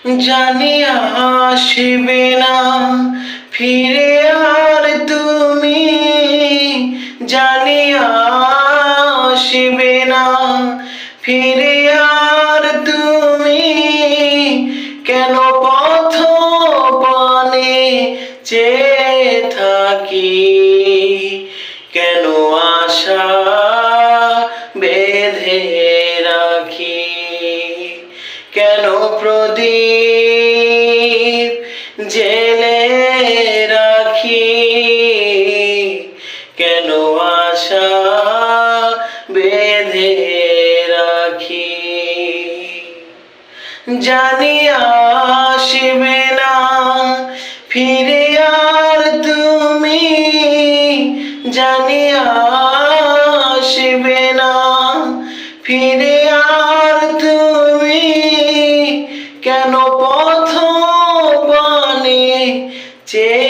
জানি আসবে না ফিরে আর তুমি, জানি আসবে না ফিরে আর তুমি, কেন পথ পানে চেয়ে থাকি, কেন আশা বেঁধে রাখি, কেন প্রদীপ জেলে রাখি, কেন আশা বেঁধে রাখি। জানি আসবে না ফিরে আর তুমি, জানি আসবে না ফিরে আর তুমি, কেন পথ পানে চেয়ে